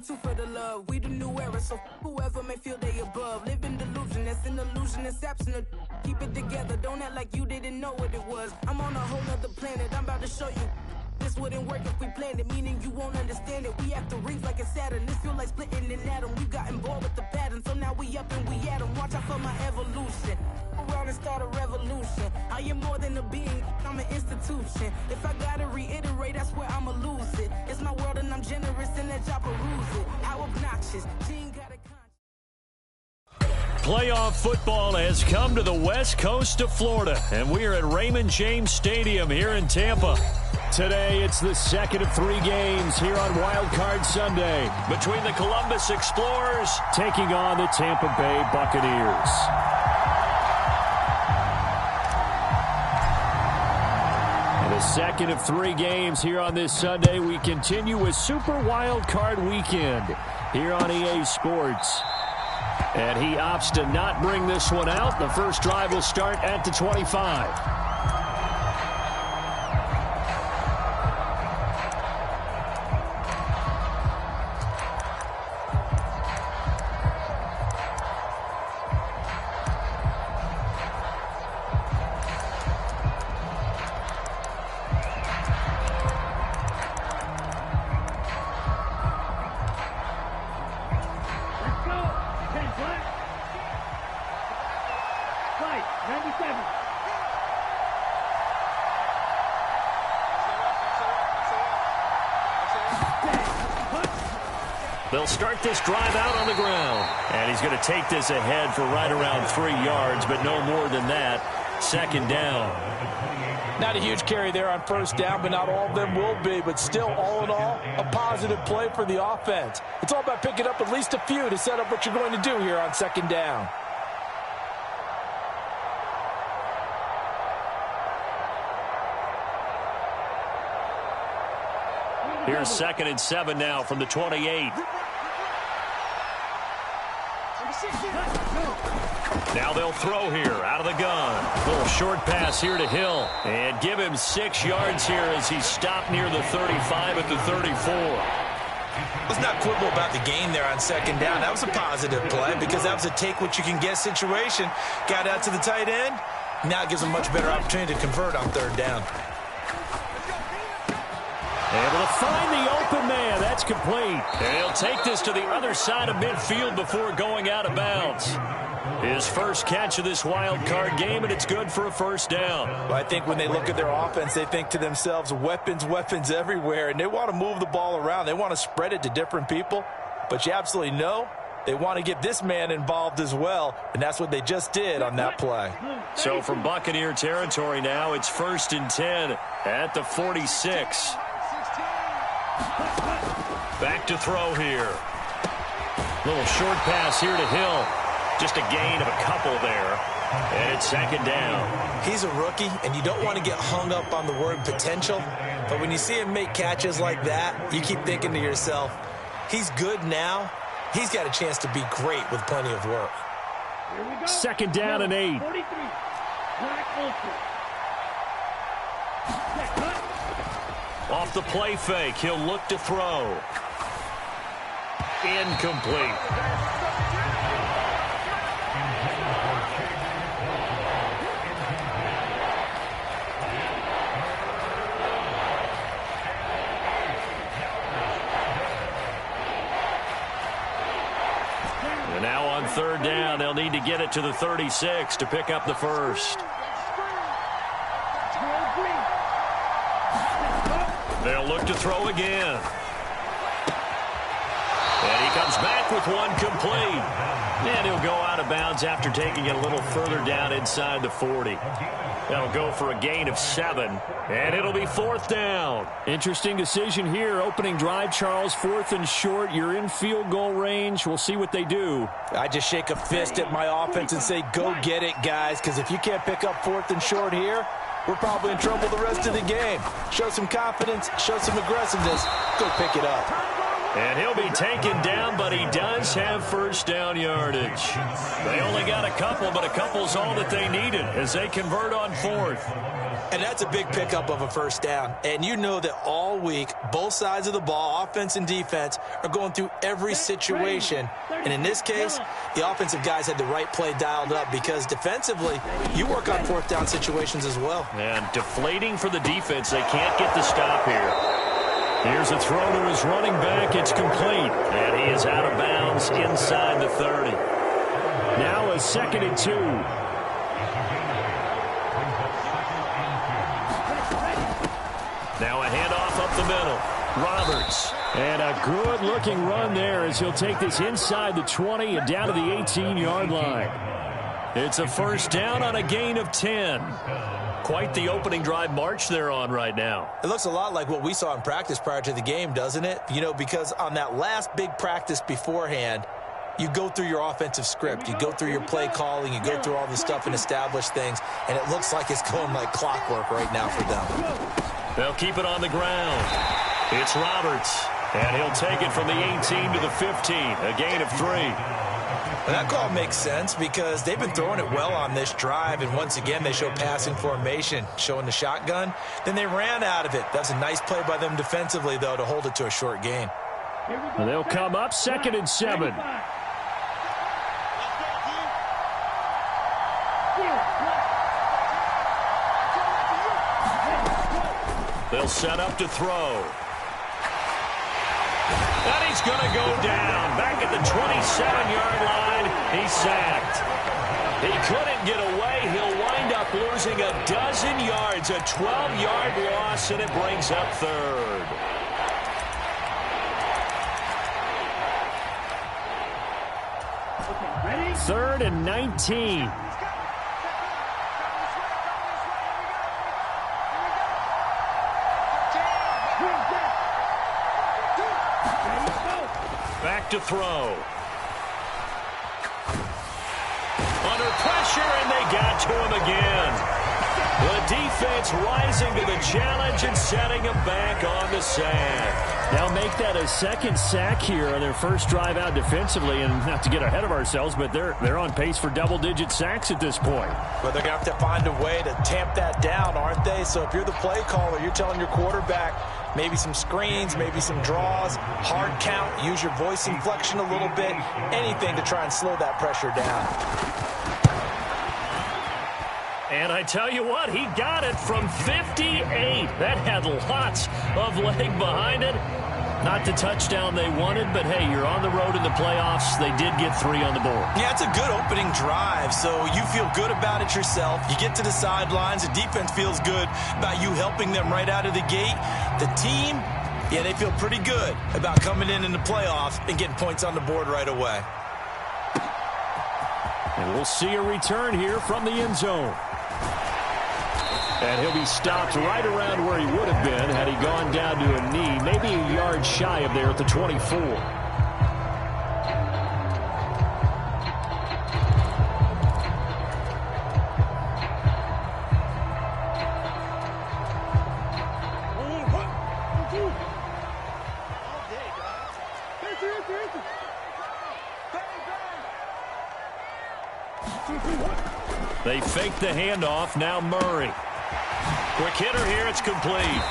one, two for the love. We the new era, so whoever may feel they above. Live in delusion, that's an illusion, it's absent. Keep it together, don't act like you didn't know what it was. I'm on a whole nother planet, I'm about to show you. This wouldn't work if we planned it, meaning you won't understand it. We after rings like a Saturn. This feel like splitting an atom. We got involved with the pattern, so now we up and we at 'em. Watch out for my evolution. Around and start a revolution. I am more than a being, I'm an institution. If I gotta reiterate, that's where I'ma lose it. It's my world and I'm generous and that y'all peruse it. How obnoxious, she ain't got a conscience. Playoff football has come to the west coast of Florida, and we are at Raymond James Stadium here in Tampa. Today, it's the second of 3 games here on Wild Card Sunday between the Columbus Explorers taking on the Tampa Bay Buccaneers. And the second of 3 games here on this Sunday, we continue with Super Wild Card Weekend here on EA Sports. And he opts to not bring this one out. The first drive will start at the 25. They'll start this drive out on the ground. And he's going to take this ahead for right around 3 yards, but no more than that. Second down. Not a huge carry there on first down, but not all of them will be. But still, all in all, a positive play for the offense. It's all about picking up at least a few to set up what you're going to do here on second down. Here's 2nd and 7 now from the 28. Now they'll throw here out of the gun. Little short pass here to Hill. And give him 6 yards here as he stopped near the 35 at the 34. Let's not quibble about the gain there on second down. That was a positive play because that was a take-what-you-can-get situation. Got out to the tight end. Now it gives him much better opportunity to convert on third down. Able to find the open man. That's complete. And he'll take this to the other side of midfield before going out of bounds. His first catch of this wild card game, and it's good for a first down. Well, I think when they look at their offense, they think to themselves, weapons, weapons everywhere, and they want to move the ball around. They want to spread it to different people, but you absolutely know they want to get this man involved as well, and that's what they just did on that play. So from Buccaneer territory now, it's 1st and 10 at the 46. Back to throw here. Little short pass here to Hill. Just a gain of a couple there. And it's second down. He's a rookie, and you don't want to get hung up on the word potential. But when you see him make catches like that, you keep thinking to yourself, he's good now. He's got a chance to be great with plenty of work. Second down and 8. Off the play fake, he'll look to throw. Incomplete. And now on third down, they'll need to get it to the 36 to pick up the first. They'll look to throw again. And he comes back with one complete. And he'll go out of bounds after taking it a little further down inside the 40. That'll go for a gain of 7. And it'll be 4th down. Interesting decision here. Opening drive, Charles. 4th and short. You're in field goal range. We'll see what they do. I just shake a fist at my offense and say, go get it, guys, because if you can't pick up 4th and short here, we're probably in trouble the rest of the game. Show some confidence, show some aggressiveness, go pick it up. And he'll be taken down, but he does have first down yardage. They only got a couple, but a couple's all that they needed as they convert on fourth. And that's a big pickup of a first down. And you know that all week, both sides of the ball, offense and defense, are going through every situation. And in this case, the offensive guys had the right play dialed up because defensively, you work on fourth down situations as well. And deflating for the defense. They can't get the stop here. Here's a throw to his running back. It's complete. And he is out of bounds inside the 30. Now a 2nd and 2. Now a handoff up the middle. Roberts. And a good-looking run there as he'll take this inside the 20 and down to the 18-yard line. It's a first down on a gain of 10. Quite the opening drive march they're on right now. It looks a lot like what we saw in practice prior to the game, doesn't it? You know, because on that last big practice beforehand, you go through your offensive script. You go through your play calling. You go through all the stuff and establish things. And it looks like it's going like clockwork right now for them. They'll keep it on the ground. It's Roberts. And he'll take it from the 18 to the 15. A gain of 3. And that call makes sense because they've been throwing it well on this drive, and once again they show passing formation, showing the shotgun. Then they ran out of it. That's a nice play by them defensively, though, to hold it to a short gain. And they'll come up 2nd and 7. They'll set up to throw. And he's going to go down. Back at the 27-yard line, he's sacked. He couldn't get away. He'll wind up losing a dozen yards, a 12-yard loss, and it brings up 3rd. Third and 19. Back to throw. Under pressure, and they got to him again. The defense rising to the challenge and setting him back on the sack. Now make that a 2nd sack here on their first drive out defensively, and not to get ahead of ourselves, but they're on pace for double-digit sacks at this point. But they're going to have to find a way to tamp that down, aren't they? So if you're the play caller, you're telling your quarterback maybe some screens, maybe some draws, hard count, use your voice inflection a little bit, anything to try and slow that pressure down. And I tell you what, he got it from 58. That had lots of leg behind it. Not the touchdown they wanted, but hey, you're on the road in the playoffs. They did get 3 on the board. Yeah, it's a good opening drive, so you feel good about it yourself. You get to the sidelines. The defense feels good about you helping them right out of the gate. The team, yeah, they feel pretty good about coming in the playoffs and getting points on the board right away. And we'll see a return here from the end zone. And he'll be stopped right around where he would have been had he gone down to a knee, maybe a yard shy of there at the 24. They fake the handoff. Now Murray. Quick hitter here. It's complete.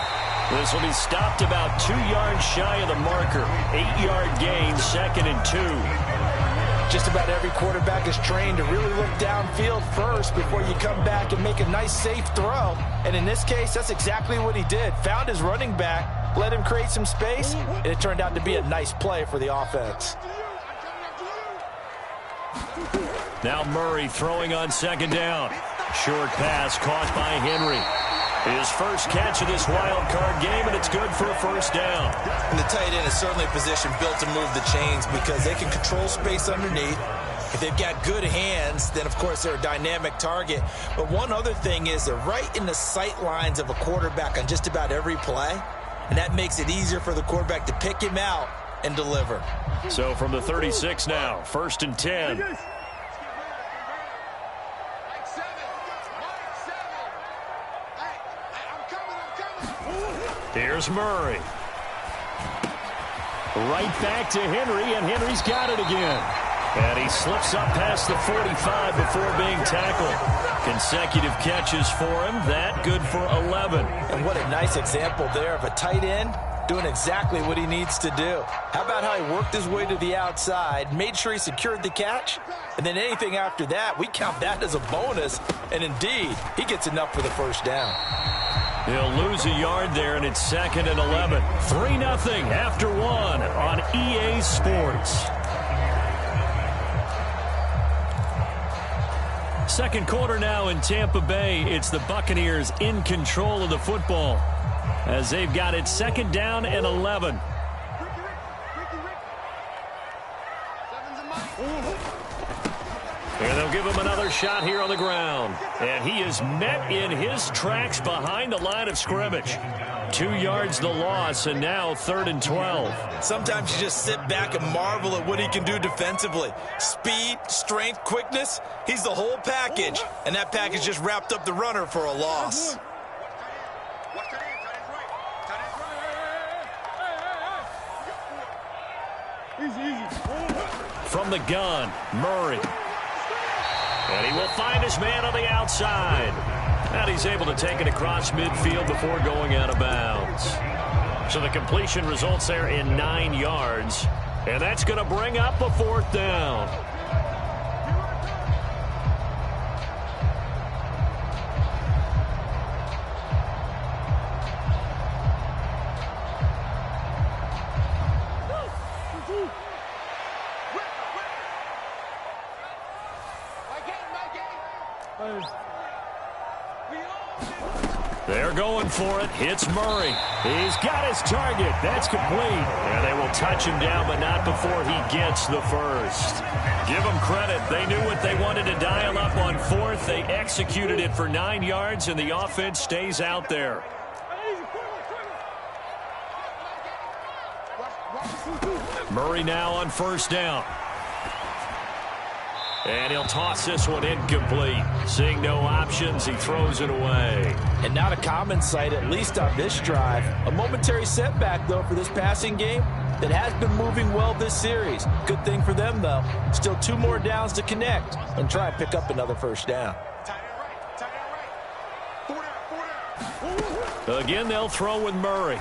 This will be stopped about 2 yards shy of the marker. 8-yard gain, 2nd and 2. Just about every quarterback is trained to really look downfield first before you come back and make a nice, safe throw. And in this case, that's exactly what he did. Found his running back, let him create some space, and it turned out to be a nice play for the offense. Now Murray throwing on 2nd down. Short pass caught by Henry. His first catch of this wild card game, and it's good for a first down. And the tight end is certainly a position built to move the chains because they can control space underneath. If they've got good hands, then, of course, they're a dynamic target. But one other thing is they're right in the sight lines of a quarterback on just about every play, and that makes it easier for the quarterback to pick him out and deliver. So from the 36 now, 1st and 10. Here's Murray. Right back to Henry, and Henry's got it again. And he slips up past the 45 before being tackled. Consecutive catches for him. That good for 11. And what a nice example there of a tight end doing exactly what he needs to do. How about how he worked his way to the outside, made sure he secured the catch, and then anything after that, we count that as a bonus. And indeed, he gets enough for the first down. He'll lose a yard there, and it's 2nd and 11. 3-0 after 1 on EA Sports. Second quarter now in Tampa Bay. It's the Buccaneers in control of the football as they've got it 2nd down and 11. And they'll give him another shot here on the ground. And he is met in his tracks behind the line of scrimmage. 2 yards the loss, and now 3rd and 12. Sometimes you just sit back and marvel at what he can do defensively. Speed, strength, quickness, he's the whole package. And that package just wrapped up the runner for a loss. From the gun, Murray. And he will find his man on the outside. And he's able to take it across midfield before going out of bounds. So the completion results there in 9 yards. And that's going to bring up a 4th down. They're going for it. Hits Murray. He's got his target. That's complete. And they will touch him down, but not before he gets the first. Give them credit. They knew what they wanted to dial up on 4th. They executed it for 9 yards, and the offense stays out there. Murray now on 1st down. And he'll toss this one incomplete. Seeing no options, he throws it away. And not a common sight, at least on this drive. A momentary setback, though, for this passing game that has been moving well this series. Good thing for them, though. Still 2 more downs to connect and try and pick up another first down. Again, they'll throw with Murray.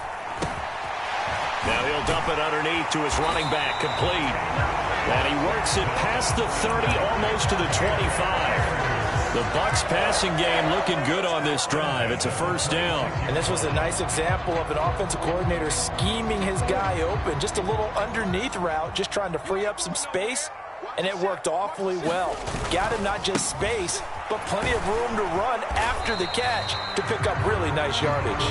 Now he'll dump it underneath to his running back, complete. And he works it past the 30, almost to the 25. The Bucs passing game looking good on this drive. It's a first down. And this was a nice example of an offensive coordinator scheming his guy open. Just a little underneath route, just trying to free up some space. And it worked awfully well. Got him not just space, but plenty of room to run after the catch to pick up really nice yardage.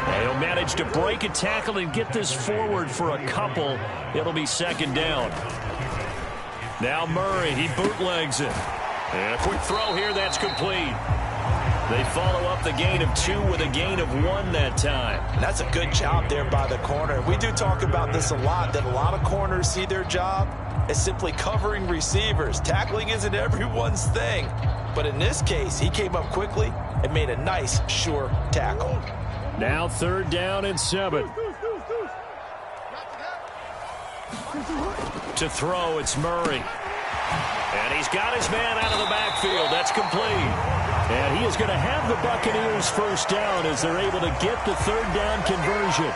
And he'll manage to break a tackle and get this forward for a couple. It'll be 2nd down. Now Murray, he bootlegs it. And a quick throw here, that's complete. They follow up the gain of 2 with a gain of 1 that time. And that's a good job there by the corner. We do talk about this a lot, that a lot of corners see their job as simply covering receivers. Tackling isn't everyone's thing. But in this case, he came up quickly and made a nice, sure tackle. Now 3rd down and 7. To throw, it's Murray. And he's got his man out of the backfield. That's complete. And he is going to have the Buccaneers first down as they're able to get the 3rd down conversion.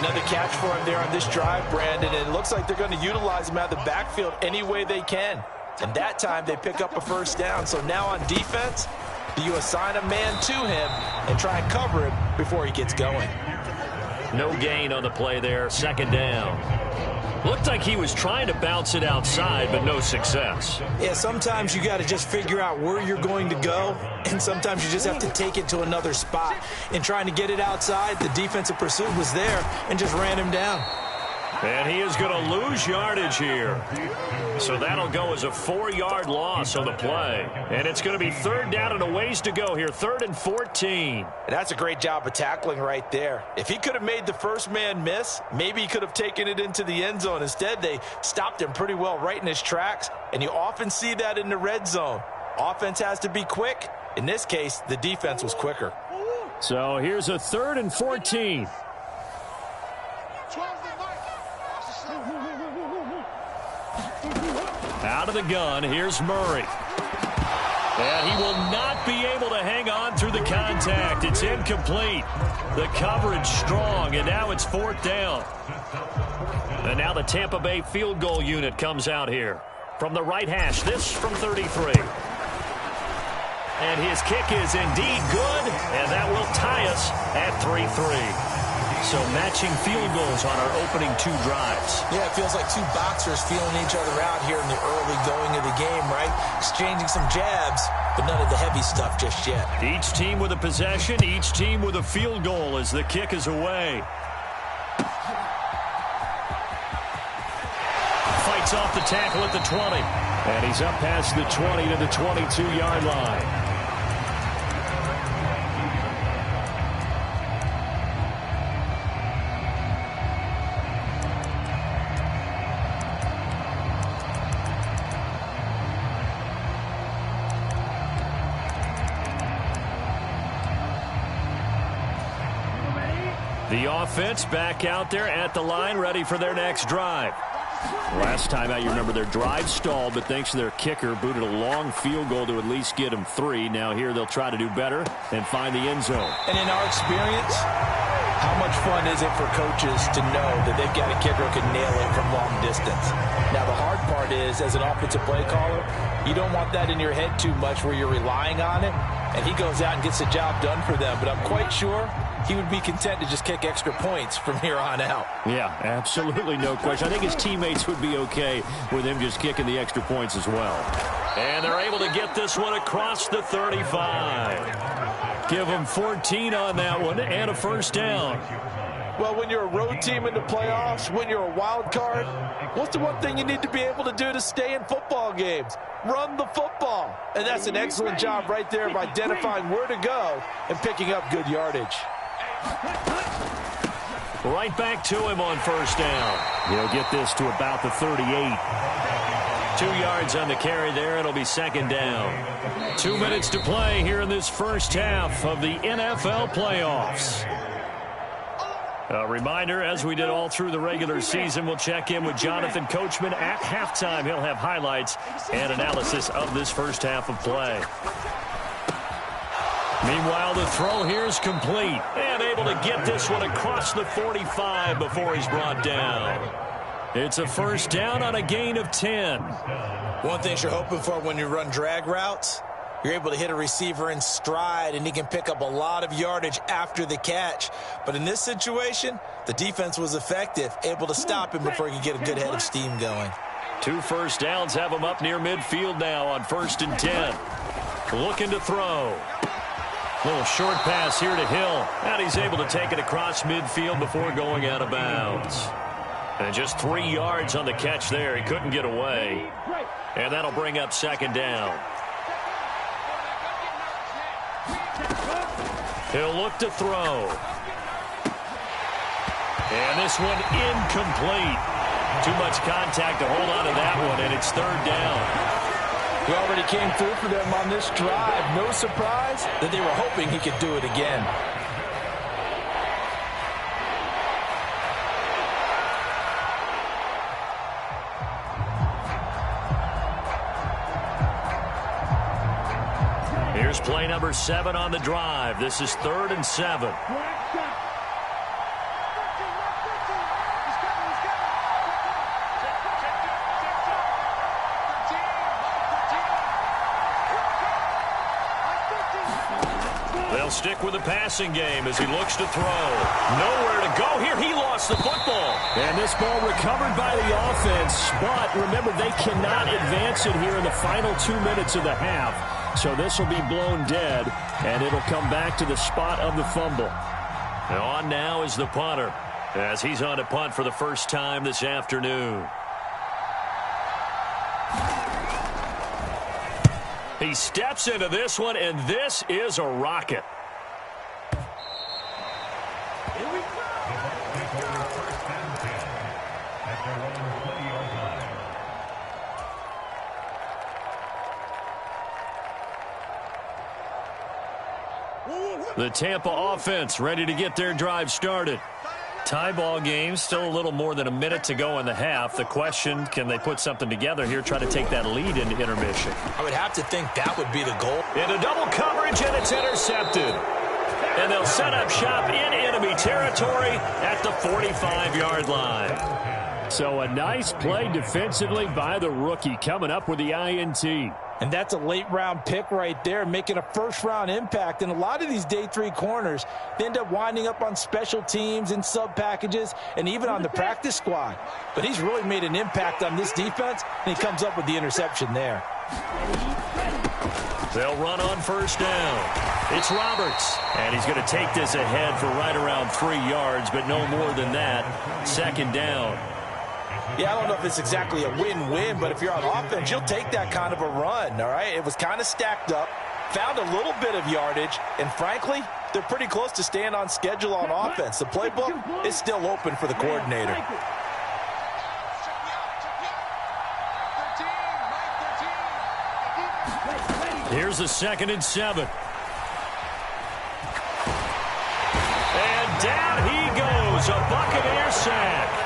Another catch for him there on this drive, Brandon. And it looks like they're going to utilize him out of the backfield any way they can. And that time they pick up a first down. So now on defense, you assign a man to him and try and cover him before he gets going. No gain on the play there. 2nd down. Looked like he was trying to bounce it outside, but no success. Yeah, sometimes you got to just figure out where you're going to go, and sometimes you just have to take it to another spot. In trying to get it outside, the defensive pursuit was there and just ran him down. And he is going to lose yardage here. So that'll go as a 4-yard loss on the play. And it's going to be 3rd down and a ways to go here. 3rd and 14. And that's a great job of tackling right there. If he could have made the first man miss, maybe he could have taken it into the end zone. Instead, they stopped him pretty well right in his tracks. And you often see that in the red zone. Offense has to be quick. In this case, the defense was quicker. So here's a 3rd and 14. Out of the gun, here's Murray. And he will not be able to hang on through the contact. It's incomplete. The coverage strong, and now it's 4th down. And now the Tampa Bay field goal unit comes out here. From the right hash, this from 33. And his kick is indeed good, and that will tie us at 3-3. So matching field goals on our opening 2 drives. Yeah, it feels like 2 boxers feeling each other out here in the early going of the game, right? Exchanging some jabs, but none of the heavy stuff just yet. Each team with a possession, each team with a field goal as the kick is away. Fights off the tackle at the 20. And he's up past the 20 to the 22-yard line. The offense back out there at the line, ready for their next drive. Last time out, you remember their drive stalled, but thanks to their kicker, booted a long field goal to at least get them 3. Now here they'll try to do better and find the end zone. And in our experience, how much fun is it for coaches to know that they've got a kicker who can nail it from long distance? Now, the hard part is, as an offensive play caller, you don't want that in your head too much where you're relying on it, and he goes out and gets the job done for them. But I'm quite sure he would be content to just kick extra points from here on out. Yeah, absolutely no question. I think his teammates would be okay with him just kicking the extra points as well. And they're able to get this one across the 35. Give them 14 on that one and a 1st down. Well, when you're a road team in the playoffs, when you're a wild card, what's the one thing you need to be able to do to stay in football games? Run the football. And that's an excellent job right there of identifying where to go and picking up good yardage. Right back to him on 1st down. He'll get this to about the 38. 2 yards on the carry there. It'll be 2nd down. 2 minutes to play here in this first half of the NFL playoffs. A reminder, as we did all through the regular season, we'll check in with Jonathan Coachman at halftime. He'll have highlights and analysis of this first half of play. Meanwhile, the throw here is complete and able to get this one across the 45 before he's brought down. It's a 1st down on a gain of 10. One thing you're hoping for when you run drag routes, you're able to hit a receiver in stride, and he can pick up a lot of yardage after the catch. But in this situation, the defense was effective, able to stop him before he could get a good head of steam going. 2 first downs have him up near midfield now on 1st and 10. Looking to throw. Little short pass here to Hill. And he's able to take it across midfield before going out of bounds. And just 3 yards on the catch there. He couldn't get away. And that'll bring up 2nd down. He'll look to throw. And this one incomplete. Too much contact to hold on to that one, and it's 3rd down. He already came through for them on this drive. No surprise that they were hoping he could do it again. Here's play number 7 on the drive. This is 3rd and 7. They'll stick with the passing game as he looks to throw. Nowhere to go here. He lost the football. And this ball recovered by the offense. But remember, they cannot advance it here in the final 2 minutes of the half. So this will be blown dead, and it'll come back to the spot of the fumble. And on now is the punter as he's on a punt for the first time this afternoon. He steps into this one, and this is a rocket. The Tampa offense ready to get their drive started. Tie ball game, still a little more than a minute to go in the half. The question, can they put something together here, try to take that lead into intermission? I would have to think that would be the goal. Into double coverage, and it's intercepted. And they'll set up shop in enemy territory at the 45-yard line. So a nice play defensively by the rookie, coming up with the INT. And that's a late-round pick right there, making a first-round impact. And a lot of these day 3 corners, they end up winding up on special teams and sub-packages and even on the practice squad. But he's really made an impact on this defense, and he comes up with the interception there. They'll run on first down. It's Roberts, and he's going to take this ahead for right around 3 yards, but no more than that. Second down. Yeah, I don't know if it's exactly a win-win, but if you're on offense, you'll take that kind of a run, all right? It was kind of stacked up, found a little bit of yardage, and frankly, they're pretty close to staying on schedule on offense. The playbook is still open for the coordinator. Here's a 2nd and 7. And down he goes, a Buccaneer sack.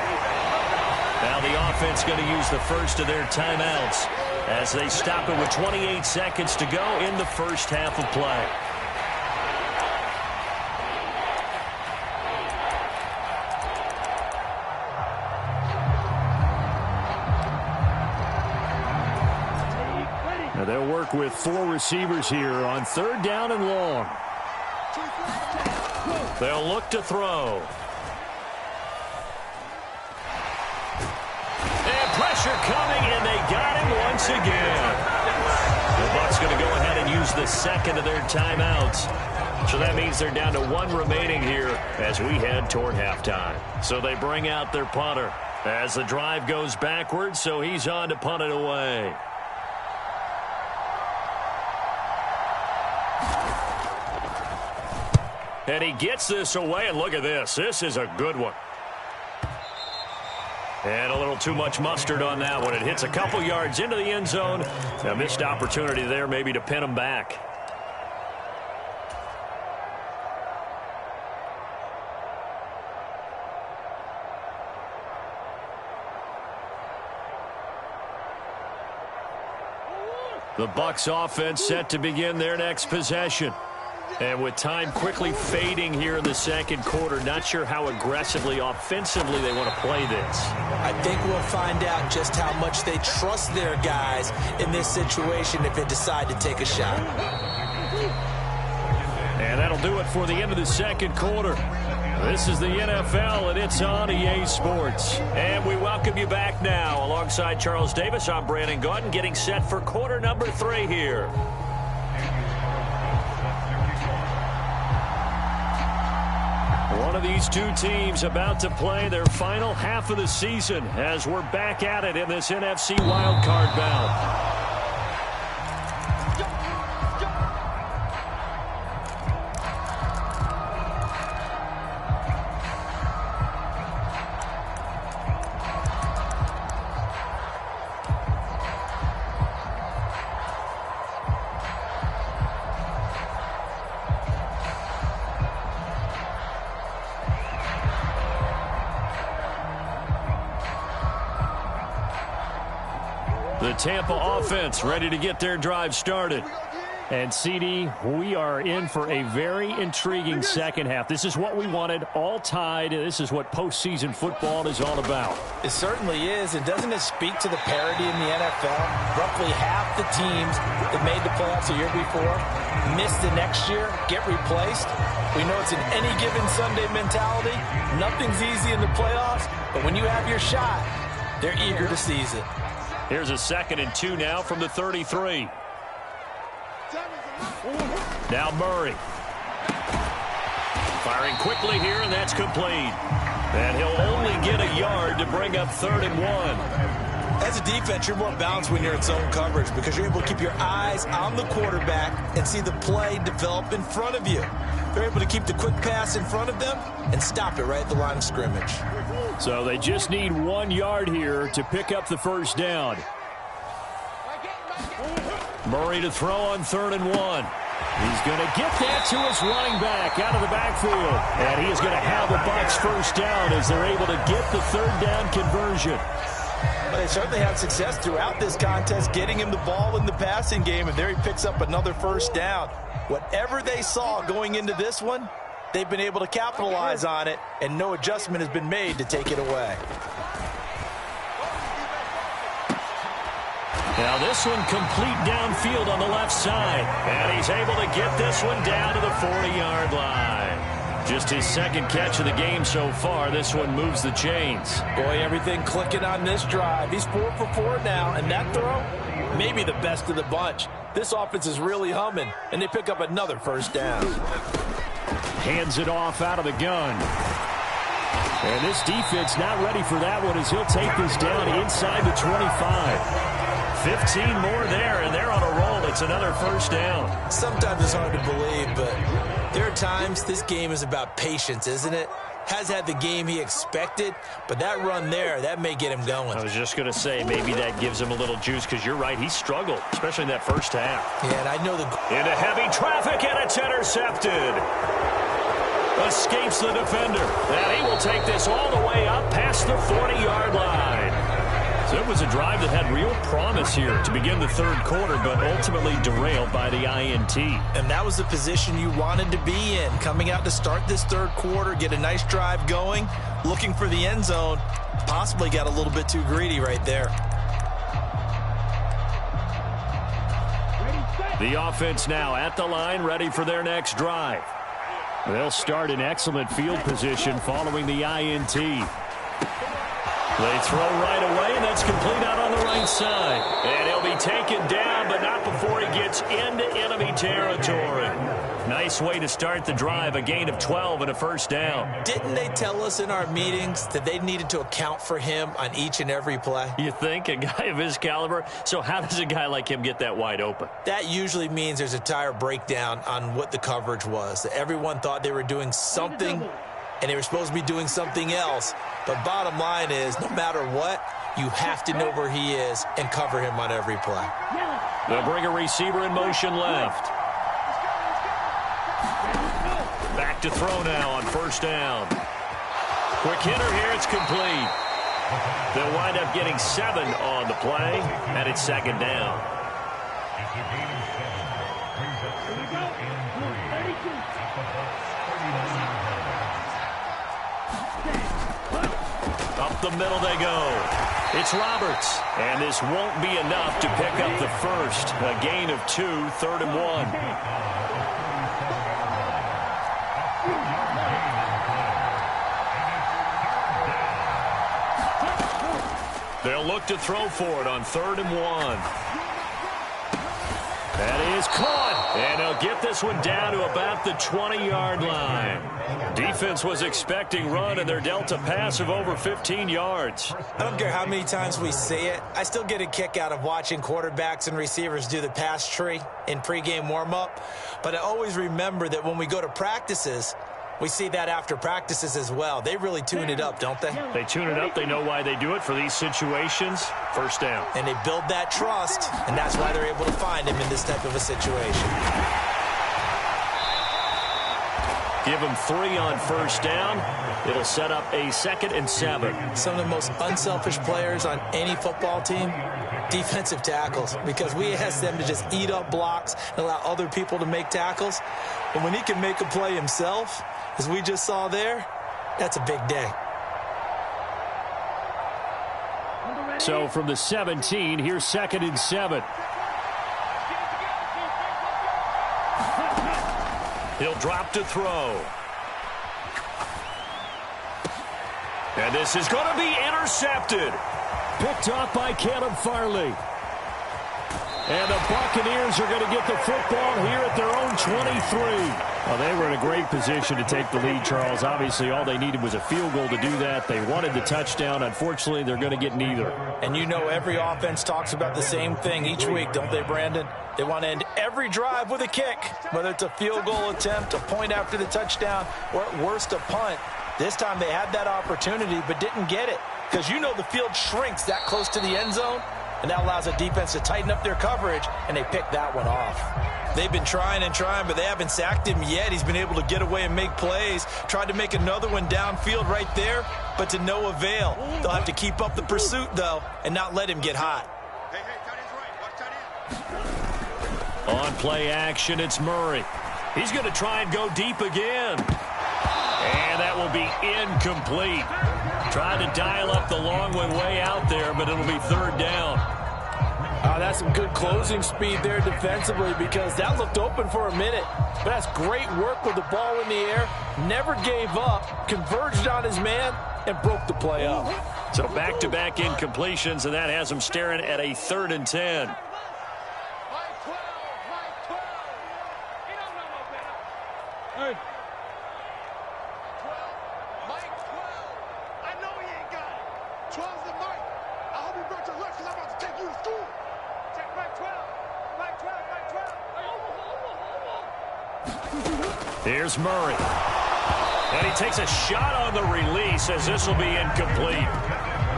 Now the offense going to use the first of their timeouts as they stop it with 28 seconds to go in the first half of play. Now they'll work with 4 receivers here on 3rd down and long. They'll look to throw. Pressure coming, and they got him once again. The Bucs going to go ahead and use the 2nd of their timeouts. So that means they're down to 1 remaining here as we head toward halftime. So they bring out their punter as the drive goes backwards, so he's on to punt it away. And he gets this away, and look at this. This is a good one. And a little too much mustard on that one. It hits a couple yards into the end zone. A missed opportunity there maybe to pin him back. The Bucs offense set to begin their next possession. And with time quickly fading here in the second quarter, not sure how aggressively, offensively they want to play this. I think we'll find out just how much they trust their guys in this situation if they decide to take a shot. And that'll do it for the end of the second quarter. This is the NFL, and it's on EA Sports. And we welcome you back now. Alongside Charles Davis, I'm Brandon Gaudin, getting set for quarter number 3 here. One of these two teams about to play their final half of the season as we're back at it in this NFC wildcard bout. The Tampa offense ready to get their drive started. And, CD, we are in for a very intriguing second half. This is what we wanted, all tied. This is what postseason football is all about. It certainly is. And doesn't it speak to the parity in the NFL? Roughly half the teams that made the playoffs the year before miss the next year, get replaced. We know it's an any given Sunday mentality. Nothing's easy in the playoffs, but when you have your shot, they're eager to seize it. Here's a 2nd and 2 now from the 33. Now Murray. Firing quickly here, and that's complete. And he'll only get a yard to bring up 3rd and 1. As a defense, you're more balanced when you're in zone coverage because you're able to keep your eyes on the quarterback and see the play develop in front of you. They're able to keep the quick pass in front of them and stop it right at the line of scrimmage. So they just need 1 yard here to pick up the first down. Murray to throw on 3rd and 1. He's going to get that to his running back out of the backfield. And he is going to have the Bucs first down as they're able to get the third down conversion. Well, they certainly had success throughout this contest, getting him the ball in the passing game, and there he picks up another first down. Whatever they saw going into this one, they've been able to capitalize on it, and no adjustment has been made to take it away. Now this one complete downfield on the left side. And he's able to get this one down to the 40-yard line. Just his second catch of the game so far. This one moves the chains. Boy, everything clicking on this drive. He's 4 for 4 now, and that throw, maybe the best of the bunch. This offense is really humming, and they pick up another first down. Hands it off out of the gun. And this defense not ready for that one as he'll take this down inside the 25. 15 more there, and they're on a roll. It's another first down. Sometimes it's hard to believe, but there are times this game is about patience, isn't it? Has had the game he expected, but that run there, that may get him going. I was just going to say, maybe that gives him a little juice, because you're right, he struggled, especially in that first half. Yeah, and I know into heavy traffic, and it's intercepted. Escapes the defender. And he will take this all the way up past the 40-yard line. So it was a drive that had real promise here to begin the third quarter, but ultimately derailed by the INT. And that was the position you wanted to be in, coming out to start this third quarter, get a nice drive going, looking for the end zone. Possibly got a little bit too greedy right there. The offense now at the line, ready for their next drive. They'll start in excellent field position following the INT. They throw right away, and that's complete out on the right side. And he'll be taken down, but not before he gets into enemy territory. Nice way to start the drive, a gain of 12 and a first down. Didn't they tell us in our meetings that they needed to account for him on each and every play? You think? A guy of his caliber? So how does a guy like him get that wide open? That usually means there's a tire breakdown on what the coverage was. Everyone thought they were doing something, and they were supposed to be doing something else. But bottom line is, no matter what, you have to know where he is and cover him on every play. They'll bring a receiver in motion left. Back to throw now on first down. Quick hitter here, it's complete. They'll wind up getting 7 on the play, and it's second down. Up the middle they go. It's Roberts, and this won't be enough to pick up the first. A gain of 2, 3rd and 1. They'll look to throw for it on 3rd and 1. That is caught, and they'll get this one down to about the 20-yard line. Defense was expecting run, and they're dealt a pass of over 15 yards. I don't care how many times we see it. I still get a kick out of watching quarterbacks and receivers do the pass tree in pregame warm-up. But I always remember that when we go to practices, we see that after practices as well. They really tune it up, don't they? They tune it up. They know why they do it for these situations. First down. And they build that trust, and that's why they're able to find him in this type of a situation. Give him 3 on first down. It'll set up a 2nd and 7. Some of the most unselfish players on any football team, defensive tackles, because we ask them to just eat up blocks and allow other people to make tackles. But when he can make a play himself, as we just saw there, that's a big day. So from the 17, here's 2nd and 7. He'll drop to throw. And this is going to be intercepted. Picked off by Caleb Farley. And the Buccaneers are going to get the football here at their own 23. Well, they were in a great position to take the lead, Charles. Obviously, all they needed was a field goal to do that. They wanted the touchdown. Unfortunately, they're going to get neither. And you know every offense talks about the same thing each week, don't they, Brandon? They want to end every drive with a kick, whether it's a field goal attempt, a point after the touchdown, or at worst a punt. This time they had that opportunity but didn't get it, because you know the field shrinks that close to the end zone, and that allows the defense to tighten up their coverage, and they pick that one off. They've been trying and trying, but they haven't sacked him yet. He's been able to get away and make plays. Tried to make another one downfield right there, but to no avail. They'll have to keep up the pursuit, though, and not let him get hot. Hey, tight end's right. Watch tight end. On play action, it's Murray. He's going to try and go deep again. And that will be incomplete. Tried to dial up the long one way out there, but it'll be third down. That's some good closing speed there defensively, because that looked open for a minute. But that's great work with the ball in the air. Never gave up, converged on his man, and broke the play up. So back-to-back incompletions, and that has him staring at a 3rd and 10. Hey. 12. Mike 12. I know he ain't got it. 12's the Mike. I hope you brought your lunch because I'm about to take you to school. Check Mike 12. Mike 12. Mike 12. Here's Murray. And he takes a shot on the release as this will be incomplete.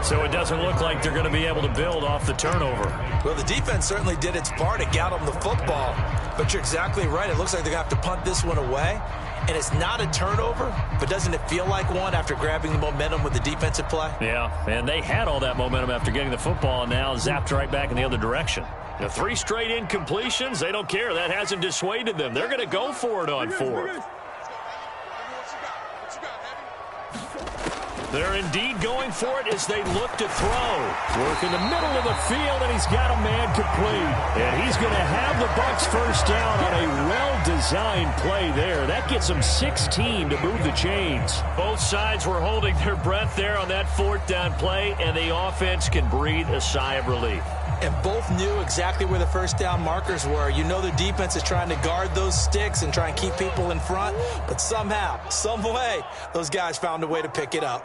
So it doesn't look like they're going to be able to build off the turnover. Well, the defense certainly did its part to get them the football. But you're exactly right. It looks like they're going to have to punt this one away. And it's not a turnover, but doesn't it feel like one after grabbing the momentum with the defensive play? Yeah, and they had all that momentum after getting the football, and now zapped right back in the other direction. Now, 3 straight incompletions, they don't care. That hasn't dissuaded them. They're going to go for it on 4th. They're indeed going for it as they look to throw. Work in the middle of the field, and he's got a man complete. And he's going to have the Bucs first down on a well-designed play there. That gets them 16 to move the chains. Both sides were holding their breath there on that 4th down play, and the offense can breathe a sigh of relief. And both knew exactly where the first down markers were. You know the defense is trying to guard those sticks and try and keep people in front. But somehow, some way, those guys found a way to pick it up.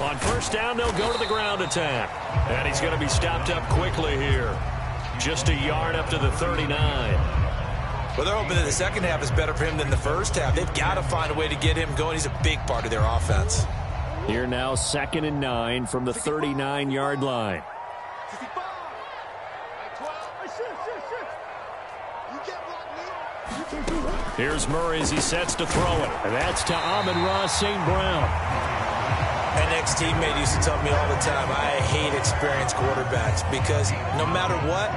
On first down, they'll go to the ground attack. And he's going to be stopped up quickly here. Just a yard up to the 39. Well, they're hoping that the second half is better for him than the first half. They've got to find a way to get him going. He's a big part of their offense. Here now, 2nd and 9 from the 39-yard line. Here's Murray as he sets to throw it. And that's to Amon-Ra St. Brown. An ex-teammate used to tell me all the time, I hate experienced quarterbacks because no matter what,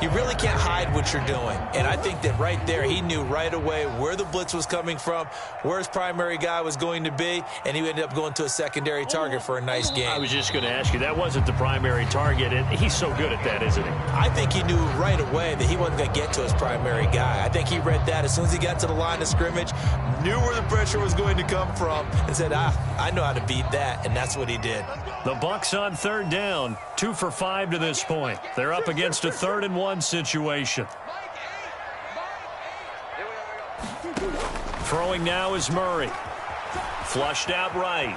you really can't hide what you're doing. And I think that right there, he knew right away where the blitz was coming from, where his primary guy was going to be, and he ended up going to a secondary target for a nice game. I was just going to ask you, that wasn't the primary target, and he's so good at that, isn't he? I think he knew right away that he wasn't going to get to his primary guy. I think he read that as soon as he got to the line of scrimmage, knew where the pressure was going to come from, and said, I know how to beat that. And that's what he did. The Bucs on 3rd down, 2 for 5 to this point. They're up against a 3rd and 1 situation. Throwing now is Murray. Flushed out right.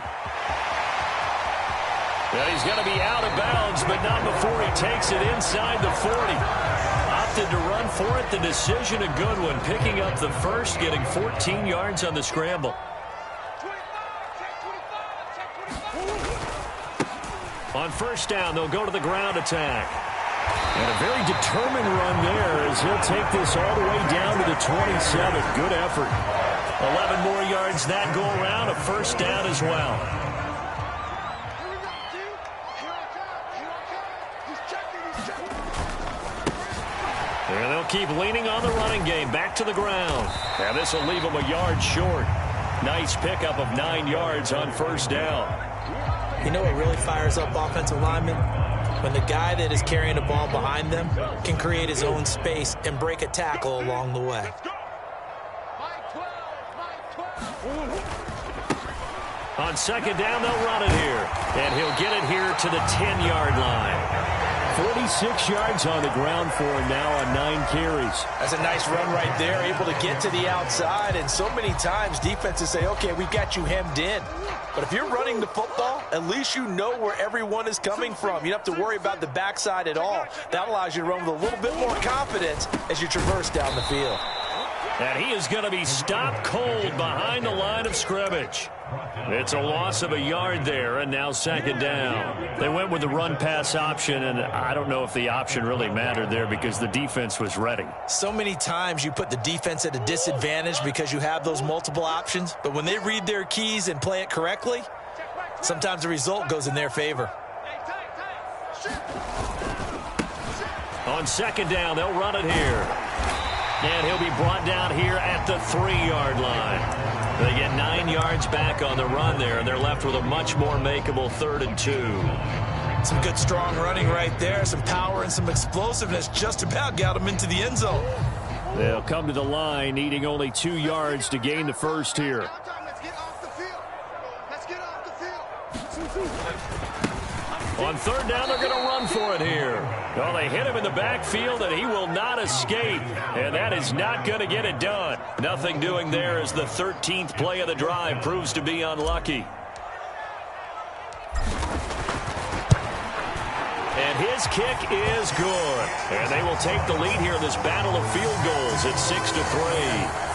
And he's going to be out of bounds, but not before he takes it inside the 40. Opted to run for it. The decision, a good one. Picking up the first, getting 14 yards on the scramble. On first down, they'll go to the ground attack. And a very determined run there as he'll take this all the way down to the 27. Good effort. 11 more yards that go around, a first down as well. And they'll keep leaning on the running game. Back to the ground. And this will leave them a yard short. Nice pickup of 9 yards on first down. You know what really fires up offensive linemen? When the guy that is carrying the ball behind them can create his own space and break a tackle along the way. On second down, they'll run it here. And he'll get it here to the 10-yard line. 46 yards on the ground for him now on 9 carries. That's a nice run right there, able to get to the outside. And so many times defenses say, okay, we've got you hemmed in. But if you're running the football, at least you know where everyone is coming from. You don't have to worry about the backside at all. That allows you to run with a little bit more confidence as you traverse down the field. And he is going to be stopped cold behind the line of scrimmage. It's a loss of a yard there, and now second down. They went with the run-pass option, and I don't know if the option really mattered there because the defense was ready. So many times you put the defense at a disadvantage because you have those multiple options, but when they read their keys and play it correctly, sometimes the result goes in their favor. On second down, they'll run it here. And he'll be brought down here at the 3-yard line. They get 9 yards back on the run there, and they're left with a much more makeable 3rd and 2. Some good, strong running right there. Some power and some explosiveness just about got them into the end zone. They'll come to the line, needing only 2 yards to gain the first here. On third down, they're going to run for it here. Well, they hit him in the backfield, and he will not escape. And that is not going to get it done. Nothing doing there as the 13th play of the drive proves to be unlucky. And his kick is good. And they will take the lead here in this battle of field goals at 6-3.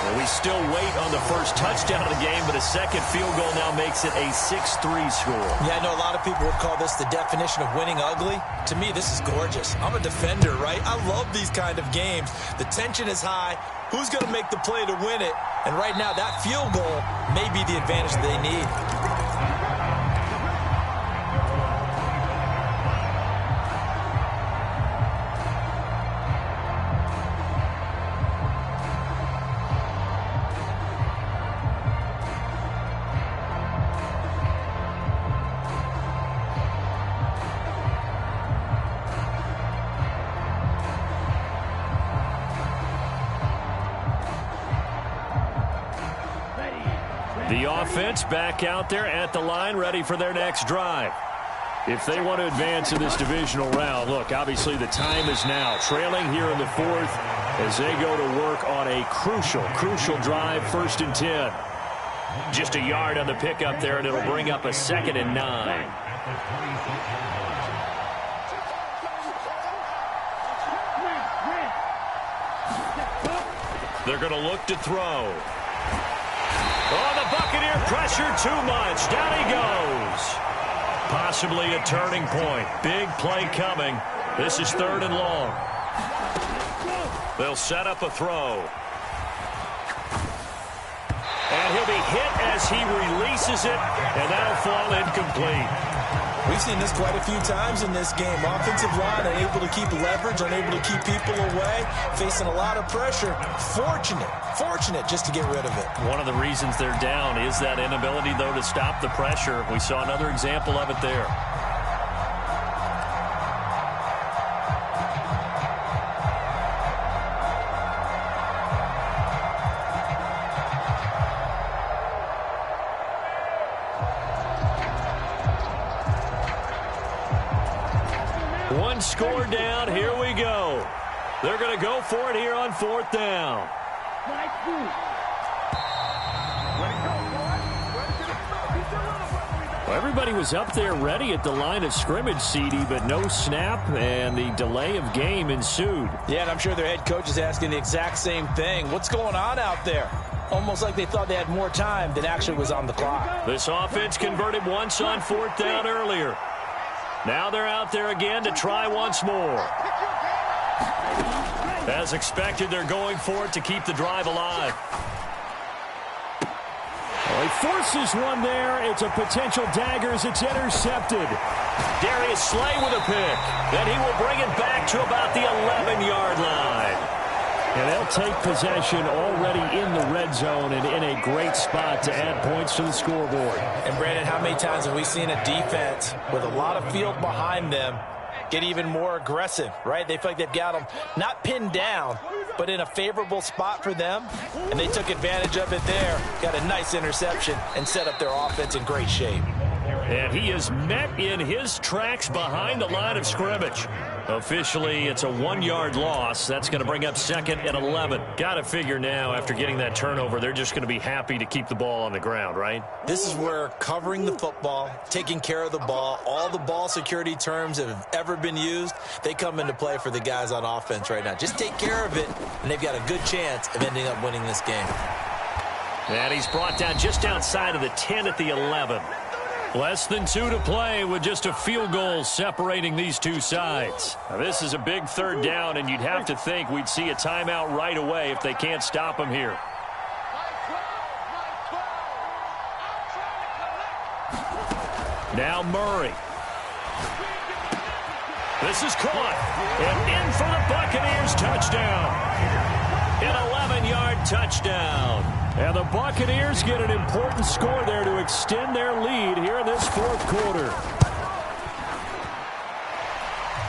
Well, we still wait on the first touchdown of the game, but a second field goal now makes it a 6-3 score. Yeah, I know a lot of people would call this the definition of winning ugly. To me, this is gorgeous. I'm a defender, right? I love these kind of games. The tension is high. Who's going to make the play to win it? And right now, that field goal may be the advantage they need. The offense back out there at the line, ready for their next drive. If they want to advance in this divisional round, look, obviously the time is now. Trailing here in the 4th as they go to work on a crucial drive, 1st and 10. Just a yard on the pickup there, and it'll bring up a 2nd and 9. They're going to look to throw. Oh, the Buccaneer pressure too much. Down he goes. Possibly a turning point. Big play coming. This is 3rd and long. They'll set up a throw. And he'll be hit as he releases it, and that'll fall incomplete. We've seen this quite a few times in this game. Offensive line unable to keep leverage, unable to keep people away, facing a lot of pressure. Fortunate just to get rid of it. One of the reasons they're down is that inability, though, to stop the pressure. We saw another example of it there. One score down. Here we go. They're going to go for it here on 4th down. Well, everybody was up there ready at the line of scrimmage, CD, but no snap, and the delay of game ensued. Yeah, and I'm sure their head coach is asking the exact same thing. What's going on out there? Almost like they thought they had more time than actually was on the clock. This offense converted once on 4th down earlier. Now they're out there again to try once more. As expected, they're going for it to keep the drive alive. Well, he forces one there. It's a potential dagger as it's intercepted. Darius Slay with a pick. Then he will bring it back to about the 11-yard line. And they'll take possession already in the red zone and in a great spot to add points to the scoreboard. And, Brandon, how many times have we seen a defense with a lot of field behind them get even more aggressive, right? They feel like they've got them not pinned down, but in a favorable spot for them, and they took advantage of it there, got a nice interception, and set up their offense in great shape. And he is met in his tracks behind the line of scrimmage. Officially, it's a 1-yard loss. That's going to bring up 2nd and 11. Got to figure now, after getting that turnover, they're just going to be happy to keep the ball on the ground, right? This is where covering the football, taking care of the ball, all the ball security terms that have ever been used, they come into play for the guys on offense right now. Just take care of it, and they've got a good chance of ending up winning this game. And he's brought down just outside of the 10 at the 11. Less than 2 to play with just a field goal separating these two sides. Now, this is a big 3rd down, and you'd have to think we'd see a timeout right away if they can't stop him here. Now Murray. This is caught. And in for the Buccaneers touchdown. An 11-yard touchdown. And the Buccaneers get an important score there to extend their lead here in this 4th quarter.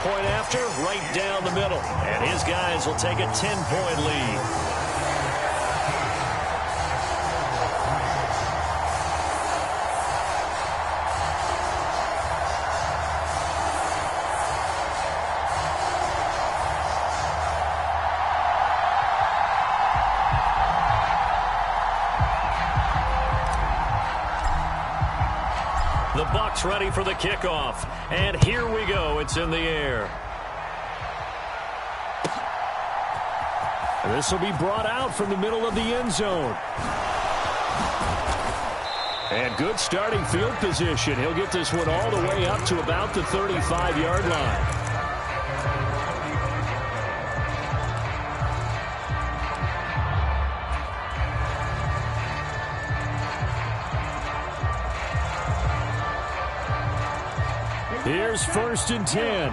Point after, right down the middle. And his guys will take a 10-point lead. The Bucs ready for the kickoff. And here we go. It's in the air. This will be brought out from the middle of the end zone. And good starting field position. He'll get this one all the way up to about the 35-yard line. Here's 1st and 10.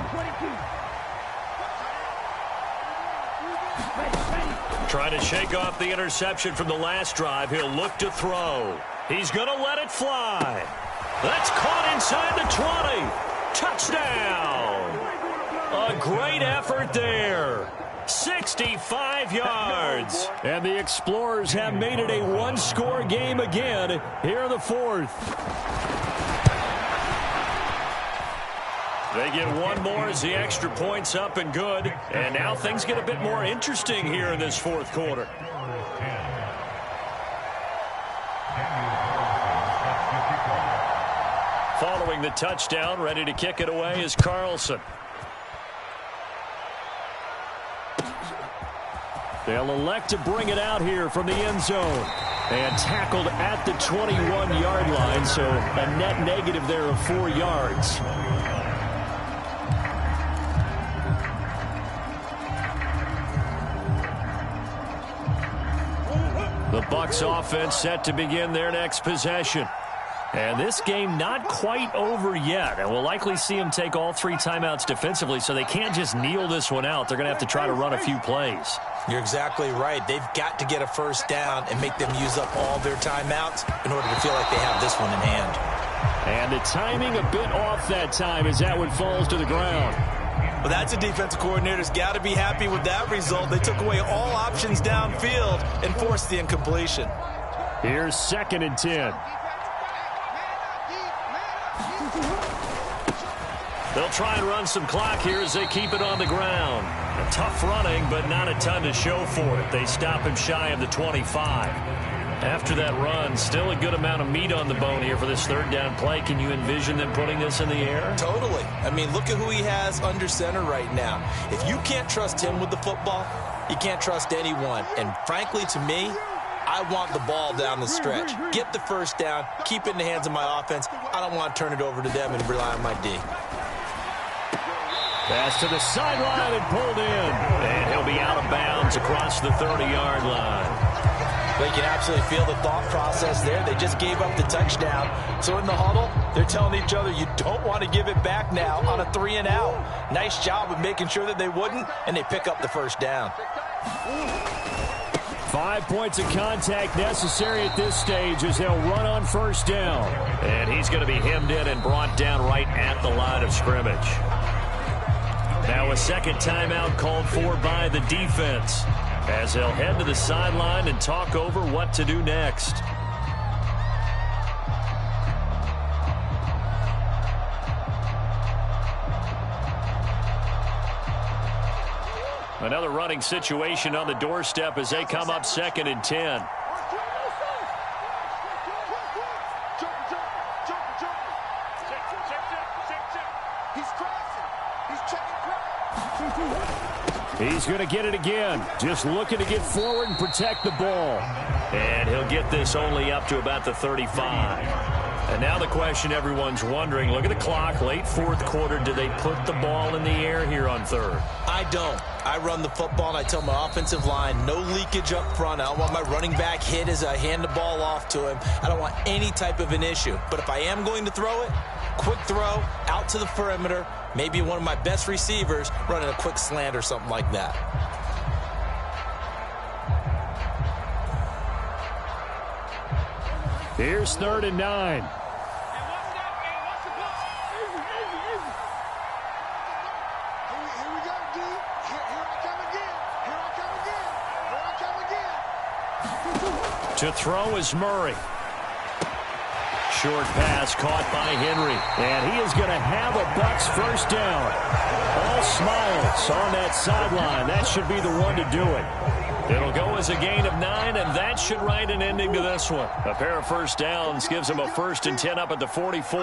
Trying to shake off the interception from the last drive. He'll look to throw. He's going to let it fly. That's caught inside the 20. Touchdown. A great effort there. 65 yards. And the Explorers have made it a 1-score game again here in the 4th. They get one more as the extra point's up and good. And now things get a bit more interesting here in this 4th quarter. Following the touchdown, ready to kick it away is Carlson. They'll elect to bring it out here from the end zone. And tackled at the 21-yard line, so a net negative there of 4 yards. The Bucs offense set to begin their next possession. And this game not quite over yet. And we'll likely see them take all 3 timeouts defensively, so they can't just kneel this one out. They're going to have to try to run a few plays. You're exactly right. They've got to get a 1st down and make them use up all their timeouts in order to feel like they have this one in hand. And the timing a bit off that time as that one falls to the ground. Well, that's a defensive coordinator's got to be happy with that result. They took away all options downfield and forced the incompletion. Here's 2nd and 10. They'll try and run some clock here as they keep it on the ground. A tough running, but not a ton to show for it. They stop him shy of the 25. After that run, still a good amount of meat on the bone here for this 3rd down play. Can you envision them putting this in the air? Totally. I mean, look at who he has under center right now. If you can't trust him with the football, you can't trust anyone. And frankly, to me, I want the ball down the stretch. Get the 1st down, keep it in the hands of my offense. I don't want to turn it over to them and rely on my D. Pass to the sideline and pulled in. And he'll be out of bounds across the 30-yard line. But you can absolutely feel the thought process there. They just gave up the touchdown. So in the huddle, they're telling each other, you don't want to give it back now on a 3-and-out. Nice job of making sure that they wouldn't, and they pick up the 1st down. 5 points of contact necessary at this stage as they'll run on 1st down. And he's going to be hemmed in and brought down right at the line of scrimmage. Now a 2nd timeout called for by the defense, as they'll head to the sideline and talk over what to do next. Another running situation on the doorstep as they come up 2nd and 10. He's going to get it again. Just looking to get forward and protect the ball. And he'll get this only up to about the 35. And now the question everyone's wondering, look at the clock, late 4th quarter. Do they put the ball in the air here on 3rd? I don't. I run the football, and I tell my offensive line, no leakage up front. I don't want my running back hit as I hand the ball off to him. I don't want any type of an issue. But if I am going to throw it, quick throw, out to the perimeter, maybe one of my best receivers running a quick slant or something like that. Here's 3rd and 9. To throw is Murray. Short pass caught by Henry. And he is going to have a Bucs first down. All smiles on that sideline. That should be the one to do it. It'll go as a gain of 9, and that should write an ending to this one. A pair of first downs gives him a 1st and 10 up at the 44.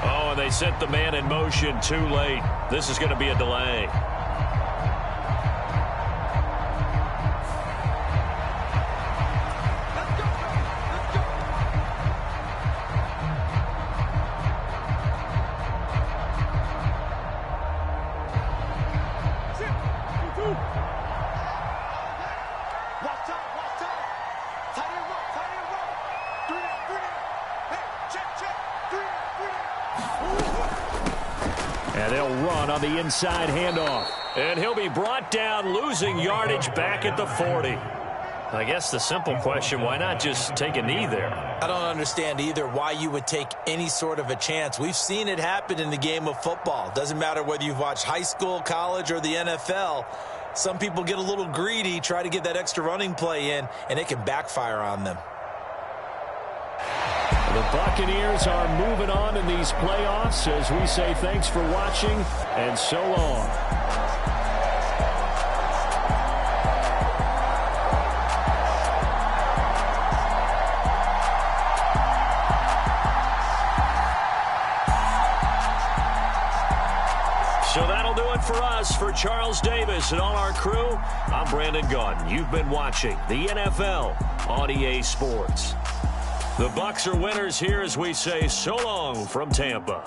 Oh, and they set the man in motion too late. This is going to be a delay. And they'll run on the inside handoff. And he'll be brought down, losing yardage back at the 40. I guess the simple question, why not just take a knee there? I don't understand either why you would take any sort of a chance. We've seen it happen in the game of football. Doesn't matter whether you've watched high school, college, or the NFL. Some people get a little greedy, try to get that extra running play in, and it can backfire on them. The Buccaneers are moving on in these playoffs as we say thanks for watching and so long. So that'll do it for us. For Charles Davis and all our crew, I'm Brandon Gaudin. You've been watching the NFL on EA Sports. The Bucs are winners here as we say so long from Tampa.